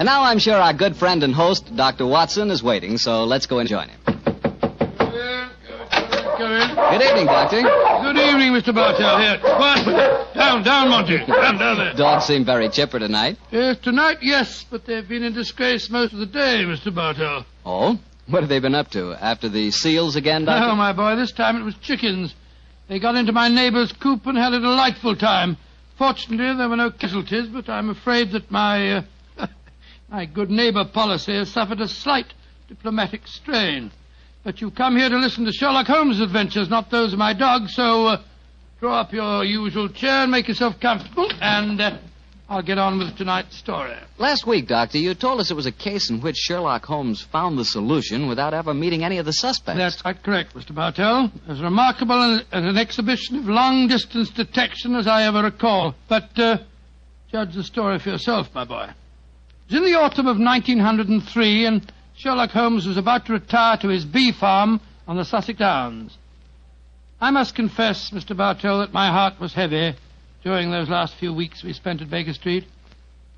And now I'm sure our good friend and host, Dr. Watson, is waiting, so let's go and join him. Come in. Good evening, Doctor. Good evening, Mr. Bartell. Here. Quiet. Down, Monty. Down there. Dogs seem very chipper tonight. Yes, tonight, yes, but they've been in disgrace most of the day, Mr. Bartell. Oh? What have they been up to? After the seals again, Doctor? No, my boy, this time it was chickens. They got into my neighbor's coop and had a delightful time. Fortunately, there were no casualties, but I'm afraid that my good neighbor policy has suffered a slight diplomatic strain. But you come here to listen to Sherlock Holmes' adventures, not those of my dog, so draw up your usual chair and make yourself comfortable, and I'll get on with tonight's story. Last week, Doctor, you told us it was a case in which Sherlock Holmes found the solution without ever meeting any of the suspects. That's quite correct, Mr. Bartell. As remarkable an exhibition of long-distance detection as I ever recall. But judge the story for yourself, my boy. It was in the autumn of 1903, and Sherlock Holmes was about to retire to his bee farm on the Sussex Downs. I must confess, Mr. Bartell, that my heart was heavy during those last few weeks we spent at Baker Street.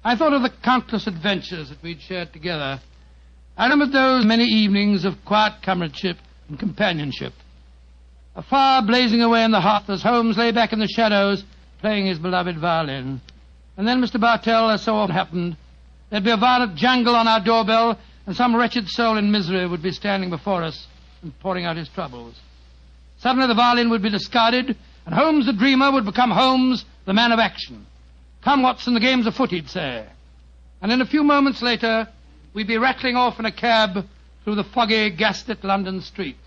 I thought of the countless adventures that we'd shared together. I remembered those many evenings of quiet comradeship and companionship. A fire blazing away in the hearth as Holmes lay back in the shadows playing his beloved violin. And then, Mr. Bartell, as so often happened, there'd be a violent jangle on our doorbell, and some wretched soul in misery would be standing before us and pouring out his troubles. Suddenly the violin would be discarded, and Holmes the dreamer would become Holmes the man of action. Come, Watson, the game's afoot, he'd say. And in a few moments later, we'd be rattling off in a cab through the foggy, gaslit London streets.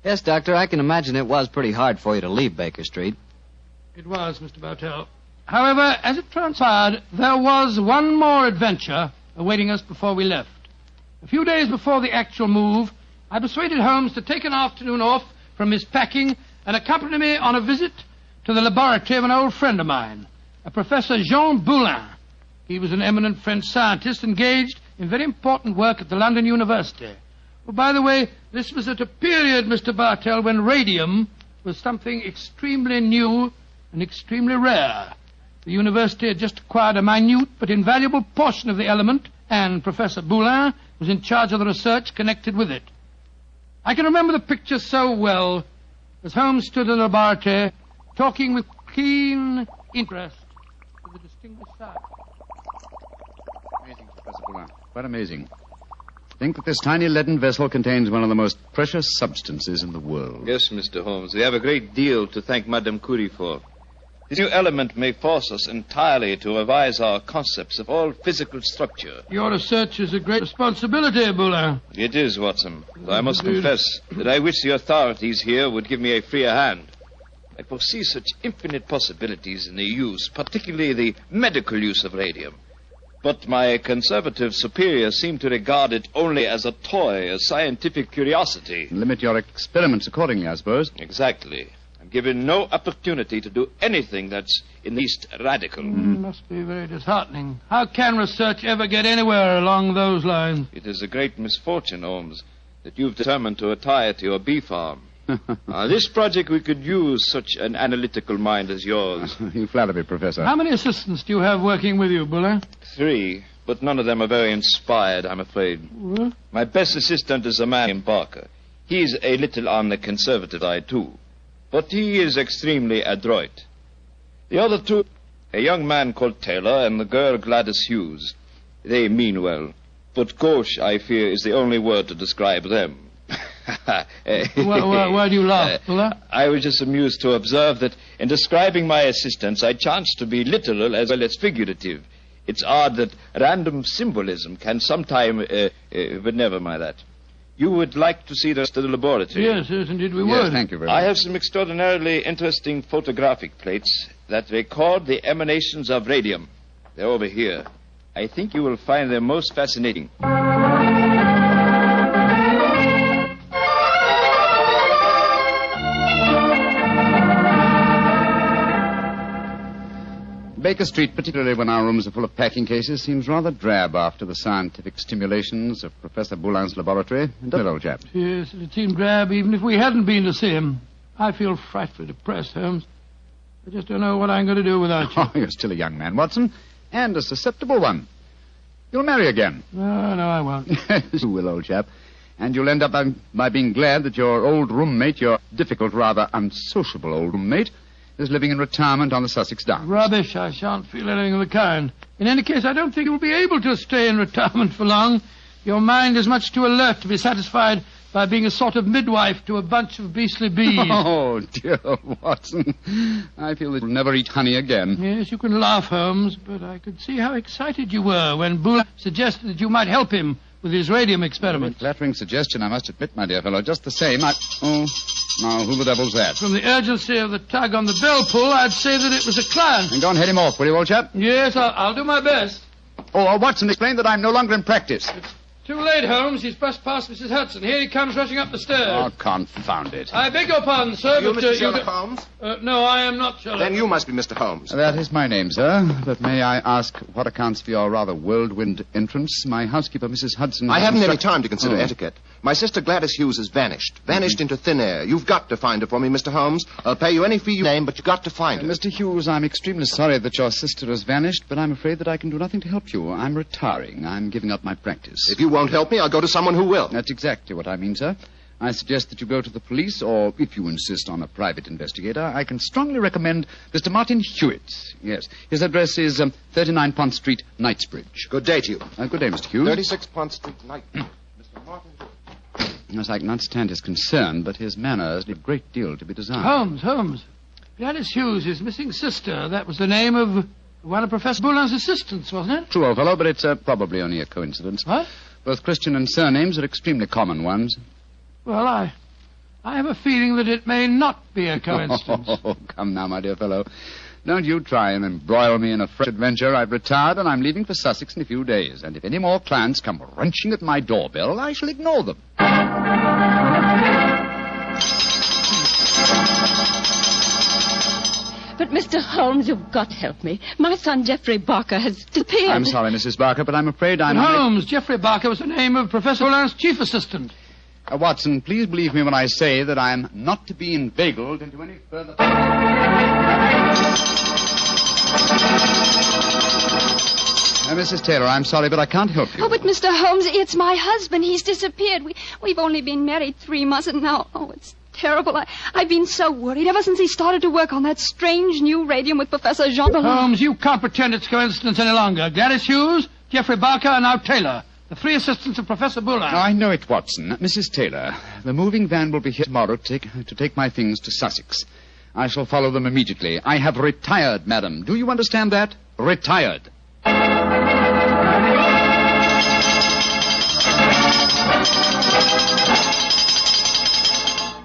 Yes, Doctor, I can imagine it was pretty hard for you to leave Baker Street. It was, Mr. Bartell. However, as it transpired, there was one more adventure awaiting us before we left. A few days before the actual move, I persuaded Holmes to take an afternoon off from his packing and accompany me on a visit to the laboratory of an old friend of mine, a Professor Jean Boulin. He was an eminent French scientist engaged in very important work at the London University. Well, by the way, this was at a period, Mr. Bartell, when radium was something extremely new and extremely rare. The university had just acquired a minute but invaluable portion of the element, and Professor Boulin was in charge of the research connected with it. I can remember the picture so well as Holmes stood in the laboratory talking with keen interest to the distinguished scientist. Amazing, Professor Boulin. Quite amazing. Think that this tiny leaden vessel contains one of the most precious substances in the world. Yes, Mr. Holmes. We have a great deal to thank Madame Curie for. This new element may force us entirely to revise our concepts of all physical structure. Your research is a great responsibility, Boulin. It is, Watson. I must confess that I wish the authorities here would give me a freer hand. I foresee such infinite possibilities in the use, particularly the medical use of radium. But my conservative superiors seem to regard it only as a toy, a scientific curiosity. Limit your experiments accordingly, I suppose. Exactly. I'm given no opportunity to do anything that's in the least radical. Must be very disheartening. How can research ever get anywhere along those lines? It is a great misfortune, Holmes, that you've determined to retire to your bee farm. This project, we could use such an analytical mind as yours. You flatter me, Professor. How many assistants do you have working with you, Boulin? 3, but none of them are very inspired, I'm afraid. What? My best assistant is a man named Barker. He's a little on the conservative side, too. But he is extremely adroit. The other 2, a young man called Taylor and the girl Gladys Hughes. They mean well. But gauche, I fear, is the only word to describe them. Why do you laugh, Boulin? I was just amused to observe that in describing my assistants, I chanced to be literal as well as figurative. It's odd that random symbolism can sometime... but never mind that. You would like to see the rest of the laboratory? Yes, indeed we Yes, would. thank you very much. I have some extraordinarily interesting photographic plates that record the emanations of radium. They're over here. I think you will find them most fascinating. Baker Street, particularly when our rooms are full of packing cases, seems rather drab after the scientific stimulations of Professor Boulin's laboratory. Doesn't it, old chap? Yes, it seemed drab even if we hadn't been to see him. I feel frightfully depressed, Holmes. I just don't know what I'm going to do without you. Oh, you're still a young man, Watson, and a susceptible one. You'll marry again. No, I won't. You will, old chap. And you'll end up by being glad that your old roommate, your difficult, rather unsociable old roommate, is living in retirement on the Sussex Downs. Rubbish. I shan't feel anything of the kind. In any case, I don't think you'll be able to stay in retirement for long. Your mind is much too alert to be satisfied by being a sort of midwife to a bunch of beastly bees. Oh, dear Watson. I feel that you'll never eat honey again. Yes, you can laugh, Holmes, but I could see how excited you were when Buller suggested that you might help him with his radium experiment. Flattering suggestion, I must admit, my dear fellow. Just the same, Oh, now, who the devil's that? From the urgency of the tug on the bell pull, I'd say that it was a client. And go and head him off, will you, old chap? Yes, I'll do my best. Oh, Watson, explain that I'm no longer in practice. Too late, Holmes. He's brushed past Mrs. Hudson. Here he comes rushing up the stairs. Oh, confound it. I beg your pardon, sir, You but... Mr. Sherlock Holmes? No, I am not Sherlock. Then you must be Mr. Holmes. That is my name, sir. But may I ask what accounts for your rather whirlwind entrance? My housekeeper, Mrs. Hudson... I haven't any time to consider etiquette. My sister Gladys Hughes has vanished. Vanished into thin air. You've got to find her for me, Mr. Holmes. I'll pay you any fee you name, but you've got to find her. Mr. Hughes, I'm extremely sorry that your sister has vanished, but I'm afraid that I can do nothing to help you. I'm retiring. I'm giving up my practice. If you won't help me, I'll go to someone who will. That's exactly what I mean, sir. I suggest that you go to the police, or if you insist on a private investigator, I can strongly recommend Mr. Martin Hewitt. Yes. His address is 39 Pont Street, Knightsbridge. Good day to you. Good day, Mr. Hughes. 36 Pont Street, Mr. Martin. Yes, I can understand his concern, but his manners leave a great deal to be desired. Holmes. Gladys Hughes, his missing sister. That was the name of one of Professor Boulin's assistants, wasn't it? True, old fellow, but it's probably only a coincidence. What? Both Christian and surnames are extremely common ones. Well, I have a feeling that it may not be a coincidence. Oh, come now, my dear fellow. Don't you try and embroil me in a fresh adventure. I've retired and I'm leaving for Sussex in a few days. And if any more clients come wrenching at my doorbell, I shall ignore them. But, Mr. Holmes, you've got to help me. My son, Geoffrey Barker, has disappeared. I'm sorry, Mrs. Barker, but I'm afraid I'm... Holmes, Geoffrey Barker was the name of Professor Boulin's chief assistant. Watson, please believe me when I say that I'm not to be inveigled into any further... Mrs. Taylor, I'm sorry, but I can't help you. Oh, but Mr. Holmes, it's my husband. He's disappeared. We've only been married 3 months, and now... Oh, it's terrible. I've been so worried ever since he started to work on that strange new radium with Professor Jean Ballin. Holmes, you can't pretend it's coincidence any longer. Gladys Hughes, Geoffrey Barker, and now Taylor. The 3 assistants of Professor Boulin. I know it, Watson. Mrs. Taylor, the moving van will be here tomorrow to take my things to Sussex. I shall follow them immediately. I have retired, madam. Do you understand that? Retired.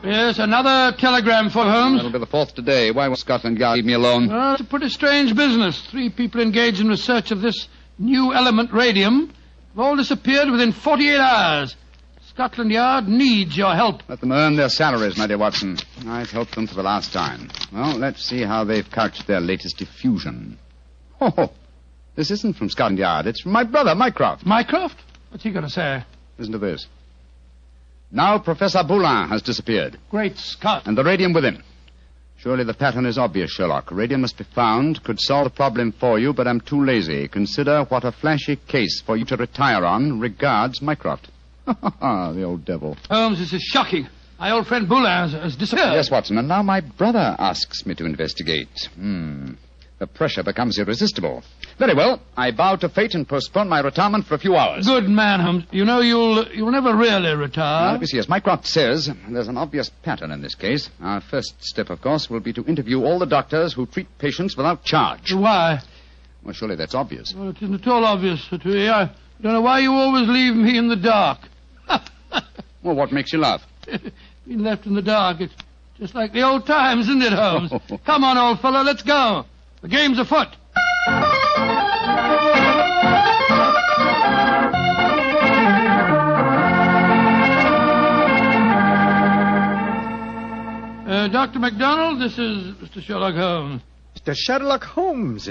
Yes, another telegram for Holmes. That'll be the 4th today. Why won't Scotland Yard leave me alone? Well, it's a pretty strange business. 3 people engaged in research of this new element radium have all disappeared within 48 hours. Scotland Yard needs your help. Let them earn their salaries, my dear Watson. I've helped them for the last time. Well, let's see how they've couched their latest effusion. Oh, this isn't from Scotland Yard. It's from my brother, Mycroft. Mycroft? What's he going to say? Listen to this. Now Professor Boulin has disappeared. Great Scott. And the radium with him. Surely the pattern is obvious, Sherlock. Radium must be found, could solve the problem for you, but I'm too lazy. Consider what a flashy case for you to retire on. Regards, Mycroft. The old devil. Holmes, this is shocking. My old friend Boulin has disappeared. Yes, Watson, and now my brother asks me to investigate. The pressure becomes irresistible. Very well. I bow to fate and postpone my retirement for a few hours. Good man, Holmes. You know you'll never really retire. Now, let me see. As Mycroft says, there's an obvious pattern in this case. Our first step, of course, will be to interview all the doctors who treat patients without charge. Why? Well, surely that's obvious. Well, it isn't at all obvious to me. I don't know why you always leave me in the dark. Well, what makes you laugh? Being left in the dark. It's just like the old times, isn't it, Holmes? Come on, old fellow, let's go. The game's afoot. Dr. MacDonald, this is Mr. Sherlock Holmes. Mr. Sherlock Holmes.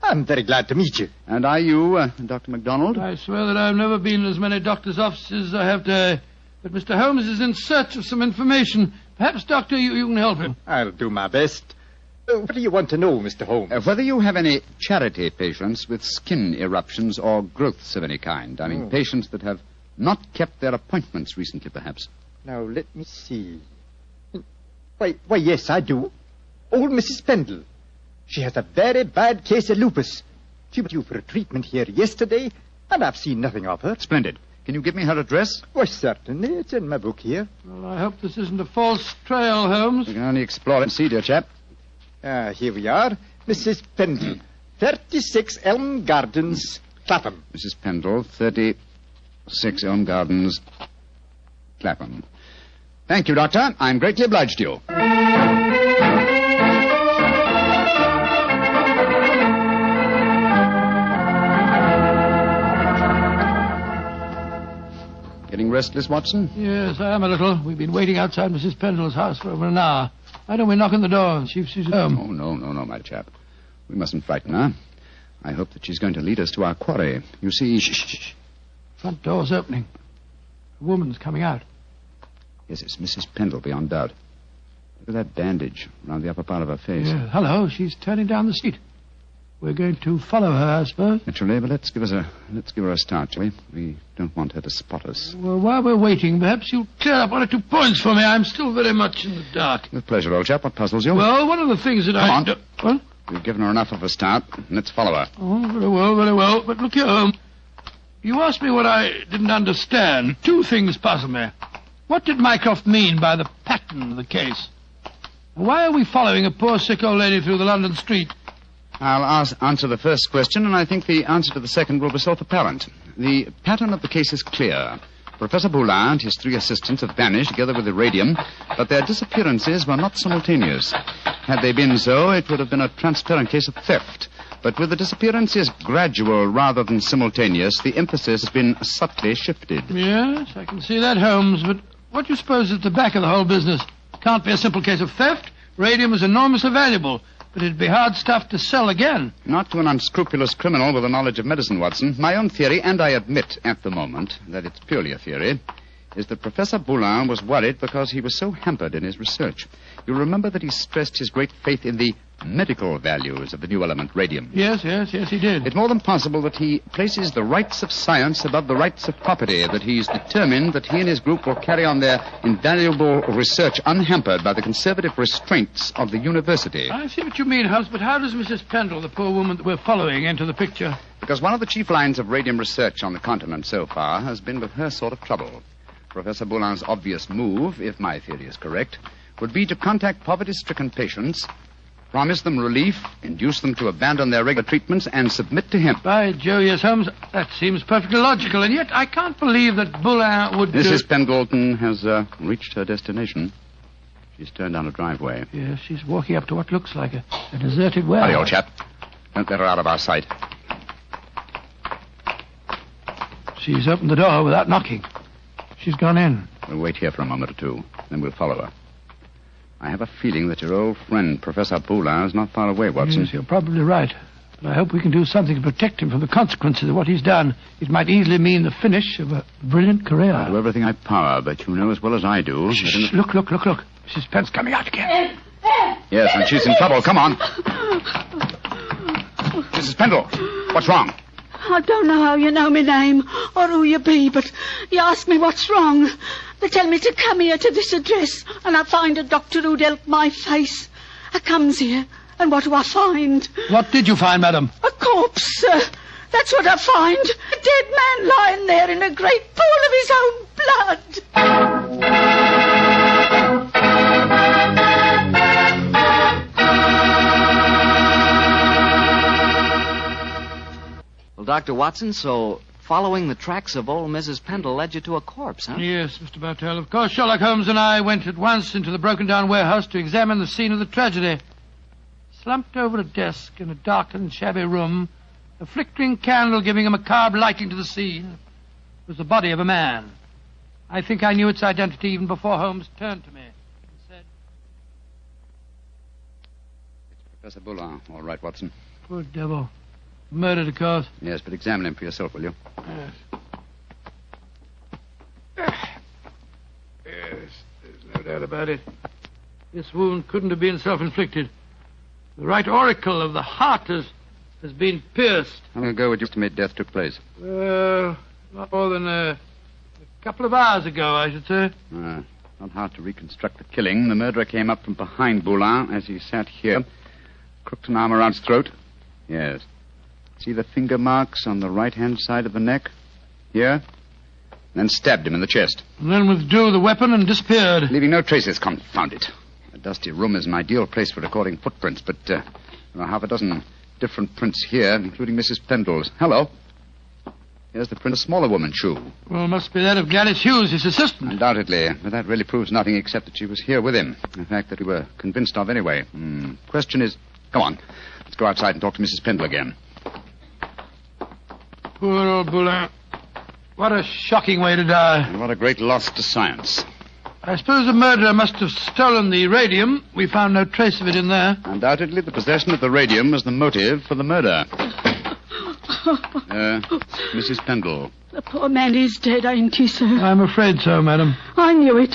I'm very glad to meet you. And are you, Dr. MacDonald? I swear that I've never been in as many doctors' offices as I have today. But Mr. Holmes is in search of some information. Perhaps, Doctor, you can help him. I'll do my best. What do you want to know, Mr. Holmes? Whether you have any charity patients with skin eruptions or growths of any kind. I mean, patients that have not kept their appointments recently, perhaps. Now, let me see. Why, yes, I do. Old Mrs. Pendle. She has a very bad case of lupus. She was due for a treatment here yesterday, and I've seen nothing of her. Splendid. Can you give me her address? Why, certainly. It's in my book here. Well, I hope this isn't a false trail, Holmes. We can only explore and see, dear chap. Here we are. Mrs. Pendle, 36 Elm Gardens, Clapham. Mrs. Pendle, 36 Elm Gardens, Clapham. Thank you, Doctor. I'm greatly obliged to you. Getting restless, Watson? Yes, I am a little. We've been waiting outside Mrs. Pendle's house for over an hour. Why don't we knock on the door and see if she's at home? Oh, no, my chap. We mustn't frighten her. I hope that she's going to lead us to our quarry. You see... Shh. Front door's opening. A woman's coming out. Yes, it's Mrs. Pendle, beyond doubt. Look at that bandage around the upper part of her face. Yeah. Hello, she's turning down the street. We're going to follow her, I suppose. Naturally, but let's give her a start, shall we? We don't want her to spot us. Well, while we're waiting, perhaps you'll clear up 1 or 2 points for me. I'm still very much in the dark. With pleasure, old chap. What puzzles you? Well, one of the things that Come on. What? We've given her enough of a start. Let's follow her. Oh, very well. But look here, Holmes. You asked me what I didn't understand. 2 things puzzle me. What did Mycroft mean by the pattern of the case? Why are we following a poor sick old lady through the London street? I'll answer the first question, and I think the answer to the second will be self-apparent. The pattern of the case is clear. Professor Boulin and his 3 assistants have vanished together with the radium, but their disappearances were not simultaneous. Had they been so, it would have been a transparent case of theft. But with the disappearances gradual rather than simultaneous, the emphasis has been subtly shifted. Yes, I can see that, Holmes, but what do you suppose is at the back of the whole business? Can't be a simple case of theft. Radium is enormously valuable. But it'd be hard stuff to sell again. Not to an unscrupulous criminal with a knowledge of medicine, Watson. My own theory, and I admit at the moment that it's purely a theory, is that Professor Boulin was worried because he was so hampered in his research. You'll remember that he stressed his great faith in the medical values of the new element, radium. Yes, he did. It's more than possible that he places the rights of science above the rights of property, that he's determined that he and his group will carry on their invaluable research unhampered by the conservative restraints of the university. I see what you mean, Holmes, but how does Mrs. Pendle, the poor woman that we're following, enter the picture? Because one of the chief lines of radium research on the continent so far has been with her sort of trouble. Professor Boulin's obvious move, if my theory is correct, would be to contact poverty-stricken patients, promise them relief, induce them to abandon their regular treatments, and submit to him. By Jove, yes, Holmes, that seems perfectly logical, and yet I can't believe that Boulin would... Mrs. Pendleton has reached her destination. She's turned down a driveway. Yes, she's walking up to what looks like a deserted well. Hurry, old chap. Don't let her out of our sight. She's opened the door without knocking. She's gone in. We'll wait here for a moment or 2, then we'll follow her. I have a feeling that your old friend, Professor Boulin, is not far away, Watson. Yes, you're probably right. But I hope we can do something to protect him from the consequences of what he's done. It might easily mean the finish of a brilliant career. I'll do everything I power, but you know as well as I do... Shh, look. Mrs. Penn's coming out again. Yes, and she's in trouble. Come on. Mrs. Pendle, what's wrong? I don't know how you know my name or who you be, but you ask me what's wrong. They tell me to come here to this address, and I find a doctor who'd help my face. I comes here, and what do I find? What did you find, madam? A corpse, sir. That's what I find. A dead man lying there in a great pool of his own blood. Well, Dr. Watson, so following the tracks of old Mrs. Pendle led you to a corpse, huh? Yes, Mr. Bartell. Of course, Sherlock Holmes and I went at once into the broken-down warehouse to examine the scene of the tragedy. Slumped over a desk in a darkened, shabby room, a flickering candle giving a macabre lighting to the scene, was the body of a man. I think I knew its identity even before Holmes turned to me and said... It's Professor Boulin. All right, Watson. Poor devil. Murdered, of course. Yes, but examine him for yourself, will you? Yes, there's no doubt about it. This wound couldn't have been self-inflicted. The right auricle of the heart has been pierced. How long ago would you estimate death took place? Not more than a couple of hours ago, I should say. Not hard to reconstruct the killing. The murderer came up from behind Boulin as he sat here, crooked an arm around his throat. Yes. See the finger marks on the right-hand side of the neck? Here? Then stabbed him in the chest. And then withdrew the weapon and disappeared. Leaving no traces, confound it. A dusty room is an ideal place for recording footprints, but there are half a dozen different prints here, including Mrs. Pendle's. Hello. Here's the print of a smaller woman's shoe. Well, must be that of Gladys Hughes, his assistant. Undoubtedly, but that really proves nothing except that she was here with him. In fact, that we were convinced of anyway. Question is... Come on. Let's go outside and talk to Mrs. Pendle again. Poor old Boulin. What a shocking way to die. And what a great loss to science. I suppose the murderer must have stolen the radium. We found no trace of it in there. Undoubtedly, the possession of the radium was the motive for the murder. Mrs. Pendle. The poor man is dead, ain't he, sir? I'm afraid so, madam. I knew it.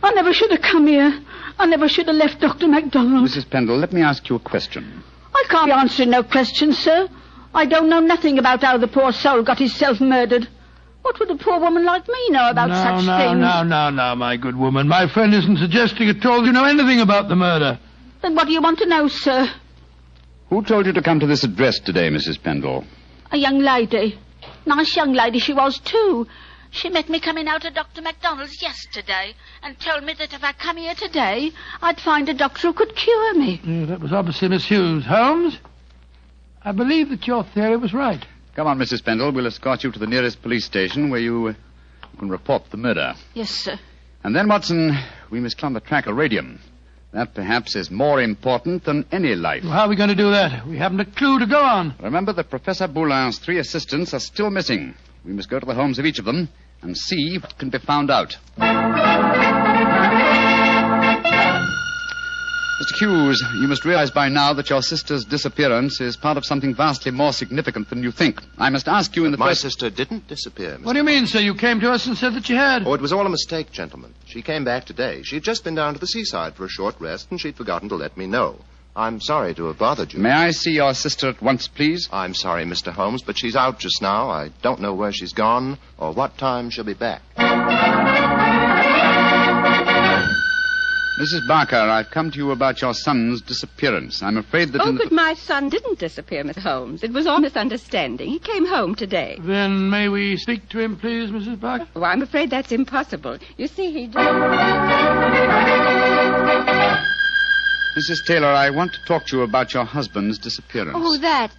I never should have come here. I never should have left Dr. MacDonald. Mrs. Pendle, let me ask you a question. I can't be answering no questions, sir. I don't know nothing about how the poor soul got himself murdered. What would a poor woman like me know about such things? No, my good woman. My friend isn't suggesting at all you know anything about the murder. Then what do you want to know, sir? Who told you to come to this address today, Mrs. Pendle? A young lady. Nice young lady she was, too. She met me coming out of Dr. MacDonald's yesterday and told me that if I come here today, I'd find a doctor who could cure me. Yeah, that was obviously Miss Hughes. Holmes, I believe that your theory was right. Come on, Mrs. Pendle. We'll escort you to the nearest police station where you can report the murder. Yes, sir. And then, Watson, we must climb the track of radium. That, perhaps, is more important than any life. Well, how are we going to do that? We haven't a clue to go on. Remember that Professor Boulin's 3 assistants are still missing. We must go to the homes of each of them and see what can be found out. Mr. Hughes, you must realize by now that your sister's disappearance is part of something vastly more significant than you think. I must ask you in the My first... sister didn't disappear, Mr. What do you mean, sir? You came to us and said that she had. Oh, it was all a mistake, gentlemen. She came back today. She'd just been down to the seaside for a short rest, and she'd forgotten to let me know. I'm sorry to have bothered you. May I see your sister at once, please? I'm sorry, Mr. Holmes, but she's out just now. I don't know where she's gone or what time she'll be back. Mrs. Barker, I've come to you about your son's disappearance. I'm afraid that... but my son didn't disappear, Miss Holmes. It was all misunderstanding. He came home today. Then may we speak to him, please, Mrs. Barker? Oh, I'm afraid that's impossible. You see, he... Mrs. Taylor, I want to talk to you about your husband's disappearance. Oh, that.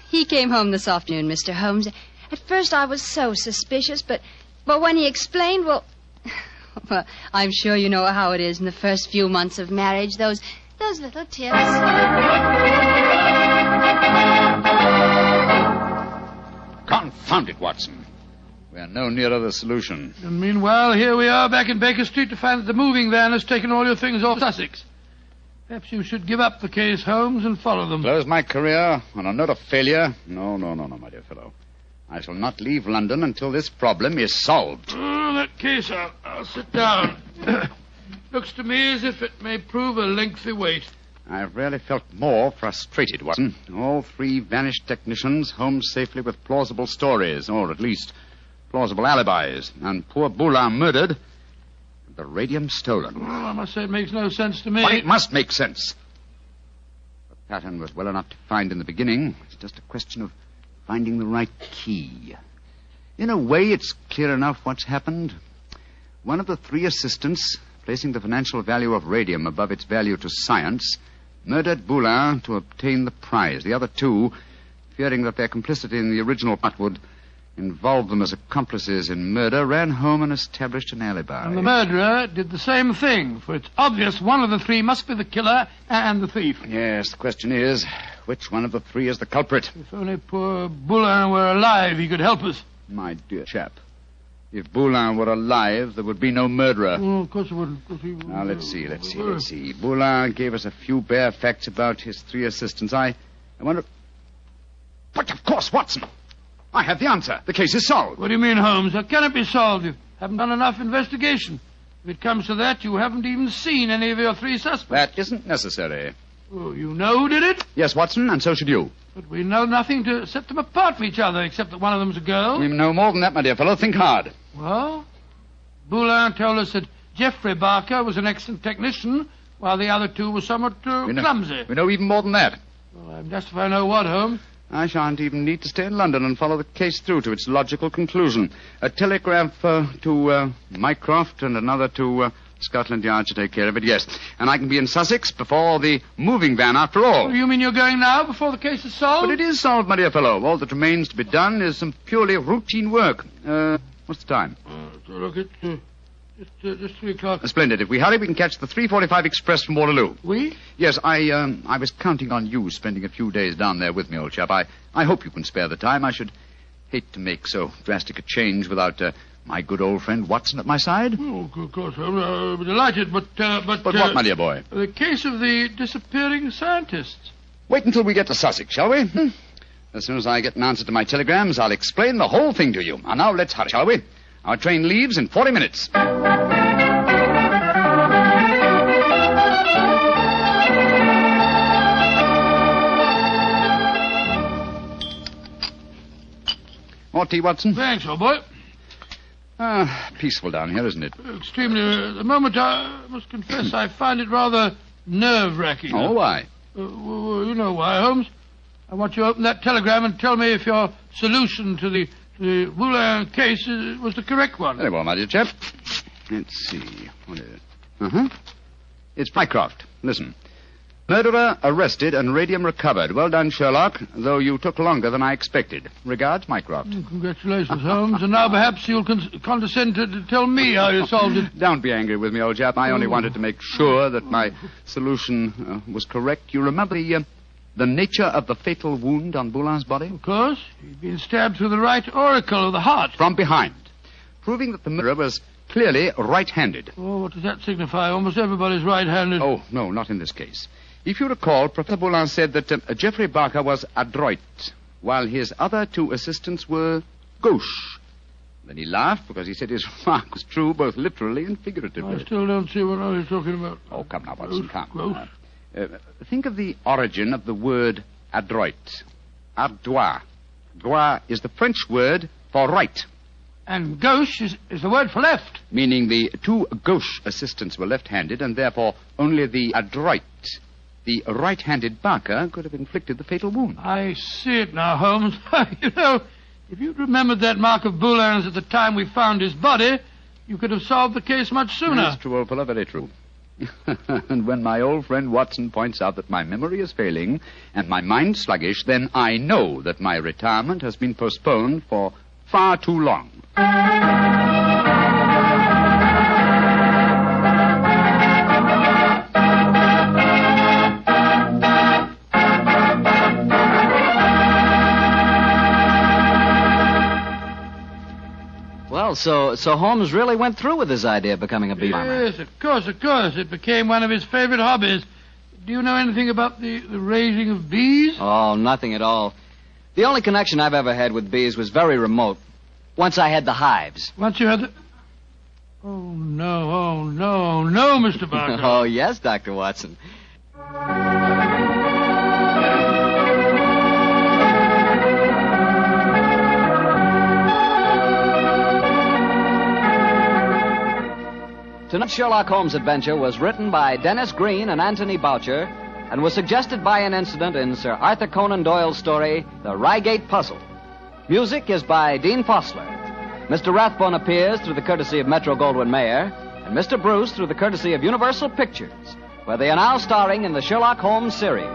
He came home this afternoon, Mr. Holmes. At first I was so suspicious, but when he explained, well, I'm sure you know how it is in the first few months of marriage, those little tips. Confound it, Watson. We are no nearer the solution. And meanwhile, here we are back in Baker Street to find that the moving van has taken all your things off Sussex. Perhaps you should give up the case, Holmes, and follow them. Close my career on a note of failure? No, my dear fellow. I shall not leave London until this problem is solved. Oh, in that case, I'll sit down. Looks to me as if it may prove a lengthy wait. I've rarely felt more frustrated, Watson. All 3 vanished technicians home safely with plausible stories, or at least plausible alibis. And poor Boulin murdered, the radium stolen. Well, I must say it makes no sense to me. But it must make sense. The pattern was well enough to find in the beginning. It's just a question of finding the right key. In a way, it's clear enough what's happened. One of the 3 assistants, placing the financial value of radium above its value to science, murdered Boulin to obtain the prize. The other 2, fearing that their complicity in the original plot would involve them as accomplices in murder, ran home and established an alibi. And the murderer did the same thing, for it's obvious one of the 3 must be the killer and the thief. Yes, the question is, which one of the 3 is the culprit? If only poor Boulin were alive, he could help us. My dear chap, if Boulin were alive, there would be no murderer. Oh, of course it wouldn't. Now, let's see. Boulin gave us a few bare facts about his 3 assistants. I wonder... But, of course, Watson! I have the answer. The case is solved. What do you mean, Holmes? How can it be solved? You haven't done enough investigation. If it comes to that, you haven't even seen any of your 3 suspects. That isn't necessary. Oh, you know who did it? Yes, Watson, and so should you. But we know nothing to set them apart from each other, except that one of them's a girl. We know more than that, my dear fellow. Think hard. Well, Boulin told us that Geoffrey Barker was an excellent technician, while the other two were somewhat clumsy. We know even more than that. Well, I'm just if I know what, Holmes. I shan't even need to stay in London and follow the case through to its logical conclusion. A telegraph to Mycroft and another to Scotland Yard to take care of it, yes. And I can be in Sussex before the moving van, after all. Oh, you mean you're going now, before the case is solved? But it is solved, my dear fellow. All that remains to be done is some purely routine work. What's the time? Look, it's just 3 o'clock. Splendid. If we hurry, we can catch the 3:45 express from Waterloo. We? Yes, I was counting on you spending a few days down there with me, old chap. I hope you can spare the time. I should hate to make so drastic a change without my good old friend Watson at my side. Oh, of course, I'll be delighted, but... But what, my dear boy? The case of the disappearing scientists. Wait until we get to Sussex, shall we? As soon as I get an answer to my telegrams, I'll explain the whole thing to you. And now let's hurry, shall we? Our train leaves in 40 minutes. More tea, Watson? Thanks, old boy. Peaceful down here, isn't it? Extremely. At the moment, I must confess I find it rather nerve-wracking. Oh, why? Well, you know why, Holmes. I want you to open that telegram and tell me if your solution to the Boulin case was the correct one. Very well, my dear chap. Let's see. What is it? It's Mycroft. Listen. Murderer arrested and radium recovered. Well done, Sherlock, though you took longer than I expected. Regards, Mycroft. Congratulations, Holmes. And now perhaps you'll condescend to tell me how you solved it. Don't be angry with me, old chap. I only wanted to make sure that my solution was correct. You remember the nature of the fatal wound on Boulin's body? Of course. He'd been stabbed through the right auricle of the heart. From behind, proving that the murderer was clearly right-handed. Oh, what does that signify? Almost everybody's right-handed. Oh, no, not in this case. If you recall, Professor Boulin said that Geoffrey Barker was adroit, while his other 2 assistants were gauche. Then he laughed because he said his remark was true both literally and figuratively. I still don't see what I was talking about. Oh, come now, Watson, come. Gauche. Think of the origin of the word adroit. Ardois. Droit is the French word for right. And gauche is the word for left. Meaning the 2 gauche assistants were left-handed, and therefore only the adroit, the right-handed Barker, could have inflicted the fatal wound. I see it now, Holmes. You know, if you'd remembered that mark of Boulin's at the time we found his body, you could have solved the case much sooner. That's true, old fellow, very true. And when my old friend Watson points out that my memory is failing and my mind sluggish, then I know that my retirement has been postponed for far too long. Well, so Holmes really went through with his idea of becoming a bee farmer. Yes, of course. It became one of his favorite hobbies. Do you know anything about the raising of bees? Oh, nothing at all. The only connection I've ever had with bees was very remote. Once I had the hives. Once you had the... Oh, no, Mr. Barker. Oh, yes, Dr. Watson. Tonight's Sherlock Holmes adventure was written by Dennis Green and Anthony Boucher and was suggested by an incident in Sir Arthur Conan Doyle's story, The Reigate Puzzle. Music is by Dean Fossler. Mr. Rathbone appears through the courtesy of Metro-Goldwyn-Mayer, and Mr. Bruce through the courtesy of Universal Pictures, where they are now starring in the Sherlock Holmes series.